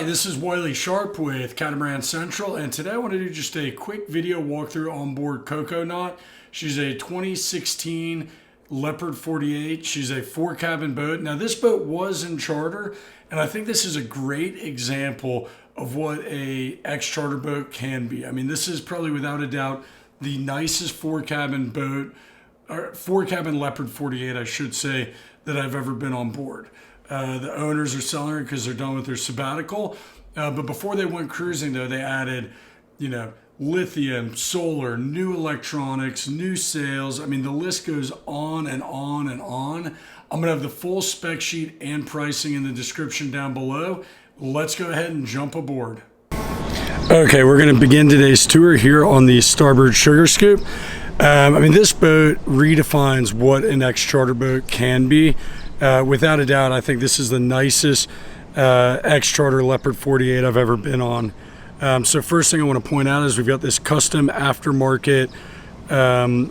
This is Wiley Sharp with Catamaran Central, and today I want to do just a quick video walkthrough on board Coco Knot. She's a 2016 Leopard 48. She's a 4-cabin boat. Now this boat was in charter, and I think this is a great example of what a ex-charter boat can be. I mean, this is probably without a doubt the nicest 4-cabin boat, or 4-cabin Leopard 48, I should say, that I've ever been on board. The owners are selling her because they're done with their sabbatical. But before they went cruising, though, they added, lithium, solar, new electronics, new sails. I mean, the list goes on and on and on. I'm going to have the full spec sheet and pricing in the description down below. Let's go ahead and jump aboard. Okay, we're going to begin today's tour here on the Starboard Sugar Scoop. This boat redefines what an ex-charter boat can be. Without a doubt, I think this is the nicest ex-charter Leopard 48 I've ever been on. So first thing I want to point out is we've got this custom aftermarket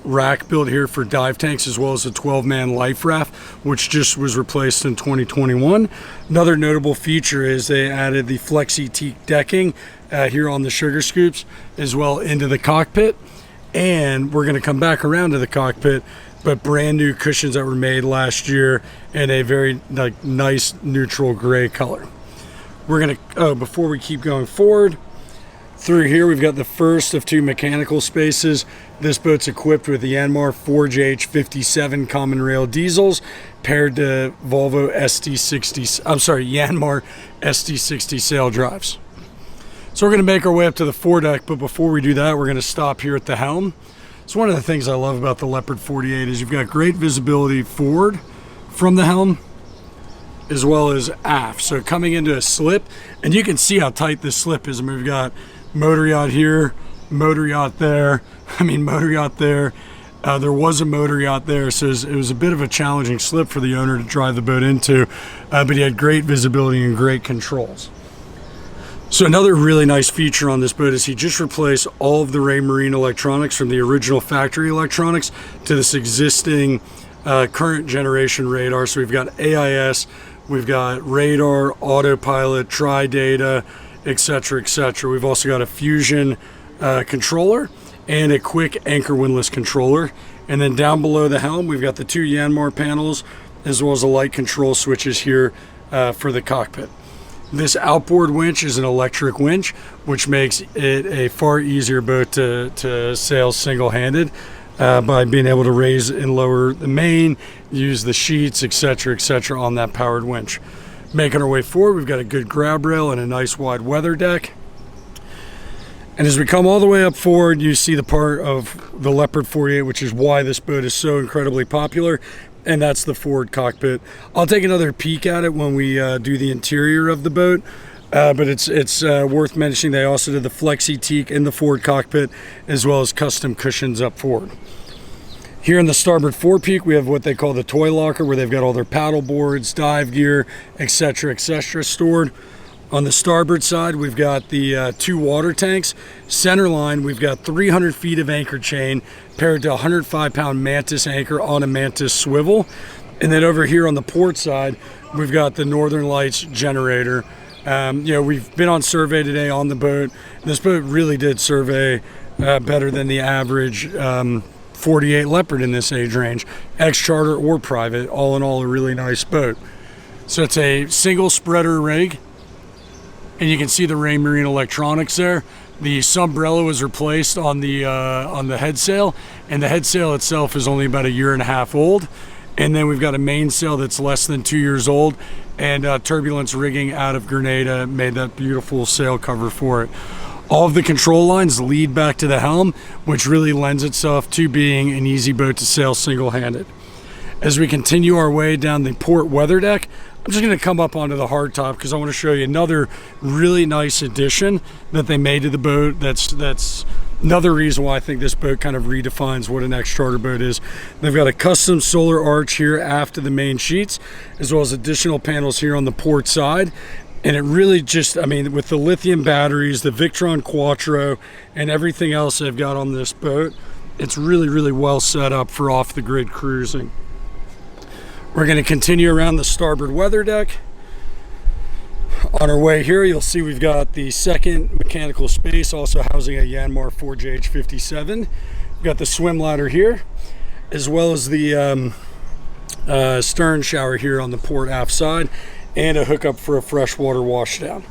rack built here for dive tanks, as well as a 12-man life raft, which just was replaced in 2021. Another notable feature is they added the Flexi Teak decking here on the Sugar Scoops, as well into the cockpit. And we're going to come back around to the cockpit, but brand new cushions that were made last year in a very nice neutral gray color. We're going to, before we keep going forward, through here we've got the first of two mechanical spaces. This boat's equipped with the Yanmar 4JH57 common rail diesels paired to Yanmar SD60 sail drives. So we're going to make our way up to the foredeck, but before we do that, we're going to stop here at the helm. So one of the things I love about the Leopard 48 is you've got great visibility forward from the helm as well as aft. So coming into a slip, and you can see how tight this slip is. I mean, we've got motor yacht here, motor yacht there. Motor yacht there. There was a motor yacht there, so it was a bit of a challenging slip for the owner to drive the boat into, but he had great visibility and great controls. So another really nice feature on this boat is he just replaced all of the Raymarine electronics from the original factory electronics to this existing current generation radar. So we've got AIS, we've got radar, autopilot, tri-data, etc., etc. We've also got a fusion controller and a quick anchor windlass controller. And then down below the helm, we've got the two Yanmar panels, as well as the light control switches here for the cockpit. This outboard winch is an electric winch, which makes it a far easier boat to sail single-handed by being able to raise and lower the main, use the sheets, etc., etc. on that powered winch. Making our way forward, we've got a good grab rail and a nice wide weather deck. And as we come all the way up forward, you see the part of the Leopard 48, which is why this boat is so incredibly popular. And that's the forward cockpit. I'll take another peek at it when we do the interior of the boat, but it's worth mentioning they also did the Flexi Teak in the forward cockpit, as well as custom cushions up forward. Here in the starboard forepeak, we have what they call the toy locker, where they've got all their paddle boards, dive gear, etc., etc. stored. On the starboard side, we've got the two water tanks. Center line, we've got 300 feet of anchor chain paired to a 105-pound Mantis anchor on a Mantis swivel. And then over here on the port side, we've got the Northern Lights generator. We've been on survey today on the boat. This boat really did survey better than the average 48 Leopard in this age range, ex-charter or private. All in all, a really nice boat. So it's a single spreader rig. And you can see the Raymarine electronics there. The umbrella was replaced on the head sail, and the head sail itself is only about 1.5 years old. And then we've got a mainsail that's less than 2 years old, and turbulence rigging out of Grenada made that beautiful sail cover for it. All of the control lines lead back to the helm, which really lends itself to being an easy boat to sail single-handed. As we continue our way down the port weather deck, I'm just going to come up onto the hardtop because I want to show you another really nice addition that they made to the boat. That's another reason why I think this boat kind of redefines what an ex-charter boat is. They've got a custom solar arch here aft of the main sheets, as well as additional panels here on the port side. And it really just, with the lithium batteries, the Victron Quattro, and everything else they've got on this boat, it's really, really well set up for off-the-grid cruising. We're going to continue around the starboard weather deck. On our way here, you'll see we've got the second mechanical space, also housing a Yanmar 4JH57. We've got the swim ladder here, as well as the stern shower here on the port aft side, and a hookup for a freshwater washdown.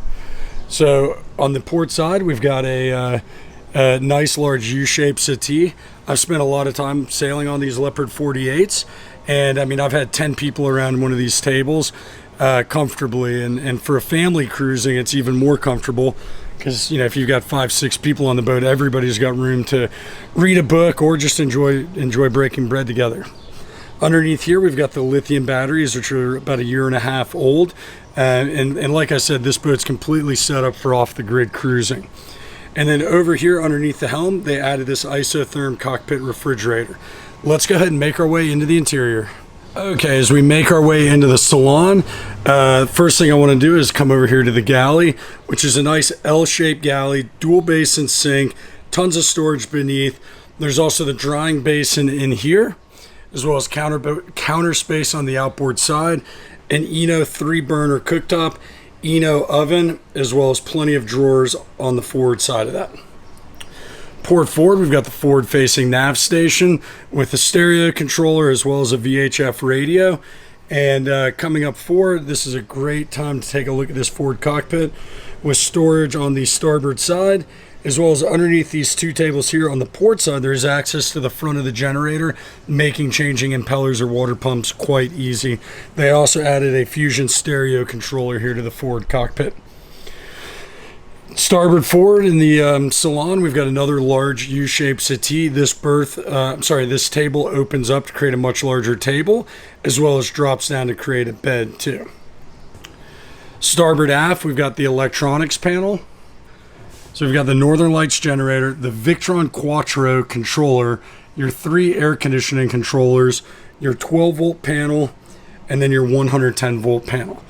So on the port side, we've got a nice large U-shaped settee. I've spent a lot of time sailing on these Leopard 48s, and I mean, I've had 10 people around one of these tables comfortably, and for a family cruising, it's even more comfortable because, you know, if you've got 5-6 people on the boat, everybody's got room to read a book or just enjoy breaking bread together. Underneath here, we've got the lithium batteries, which are about 1.5 years old, and like I said, this boat's completely set up for off-the-grid cruising. And then over here underneath the helm, they added this isotherm cockpit refrigerator. Let's go ahead and make our way into the interior. Okay, as we make our way into the salon, first thing I want to do is come over here to the galley, which is a nice L-shaped galley, dual basin sink, tons of storage beneath. There's also the drying basin in here, as well as counter space on the outboard side, an Eno 3-burner cooktop, Eno oven, as well as plenty of drawers on the forward side of that. Port forward, we've got the forward-facing nav station with a stereo controller as well as a VHF radio. And coming up forward, this is a great time to take a look at this forward cockpit with storage on the starboard side, as well as underneath these two tables here on the port side, there's access to the front of the generator, making changing impellers or water pumps quite easy. They also added a Fusion stereo controller here to the forward cockpit. Starboard forward in the salon, we've got another large U-shaped settee. This this table opens up to create a much larger table, as well as drops down to create a bed too. Starboard aft, we've got the electronics panel. So we've got the Northern Lights generator, the Victron Quattro controller, your 3 air conditioning controllers, your 12-volt panel, and then your 110-volt panel.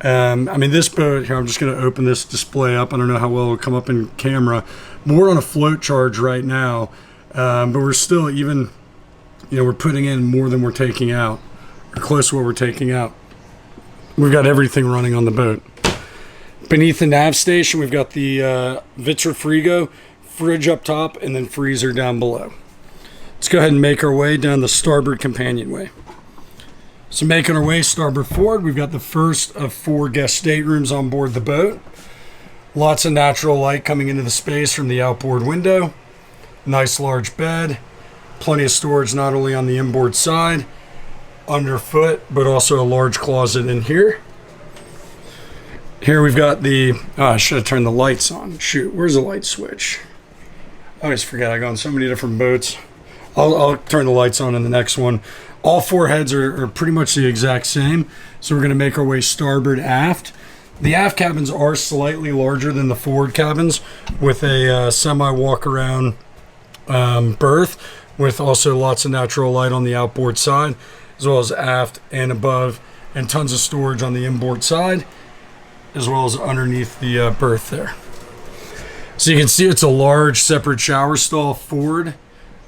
I mean, this boat here, I'm just going to open this display up. I don't know how well it'll come up in camera. But we're on a float charge right now, but we're still even, you know, we're putting in more than we're taking out, or close to what we're taking out. We've got everything running on the boat. Beneath the nav station, we've got the Vitrifrigo, fridge up top, and then freezer down below. Let's go ahead and make our way down the starboard companionway. So making our way starboard forward, we've got the first of 4 guest staterooms on board the boat. Lots of natural light coming into the space from the outboard window. Nice large bed. Plenty of storage not only on the inboard side, underfoot, but also a large closet in here. Here we've got the, I should have turned the lights on. Shoot, where's the light switch? I always forget, I go on so many different boats. I'll turn the lights on in the next one. All 4 heads are pretty much the exact same. So we're going to make our way starboard aft. The aft cabins are slightly larger than the forward cabins, with a semi-walk-around berth, with also lots of natural light on the outboard side, as well as aft and above, and tons of storage on the inboard side, as well as underneath the berth there. So you can see it's a large separate shower stall forward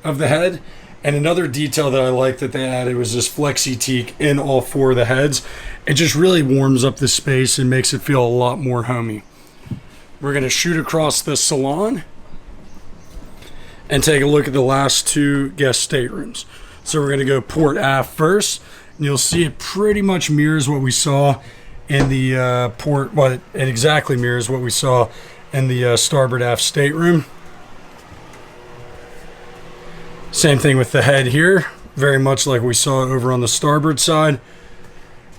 of the head. And another detail that I like that they added was this flexi teak in all 4 of the heads. It just really warms up the space and makes it feel a lot more homey. We're going to shoot across the salon and take a look at the last 2 guest staterooms. So we're going to go port aft first, and you'll see it pretty much mirrors what we saw in the port. Well, it exactly mirrors what we saw in the starboard aft stateroom. Same thing with the head here, very much like we saw over on the starboard side.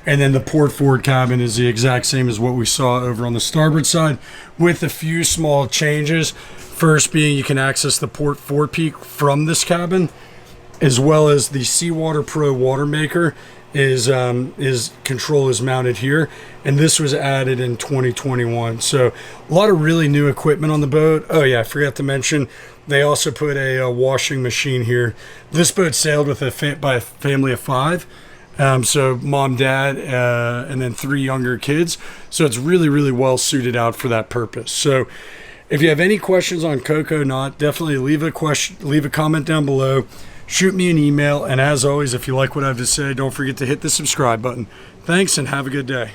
And then the port forward cabin is the exact same as what we saw over on the starboard side, with a few small changes. First being you can access the port forepeak from this cabin, as well as the Seawater Pro water maker is control is mounted here, and this was added in 2021. So a lot of really new equipment on the boat. Oh yeah, I forgot to mention, they also put a washing machine here. This boat sailed with by a family of 5. So mom, dad, and then 3 younger kids. So it's really, really well suited out for that purpose. So if you have any questions on Coco Knot, definitely leave a comment down below. Shoot me an email. And as always, if you like what I have to say, don't forget to hit the subscribe button. Thanks and have a good day.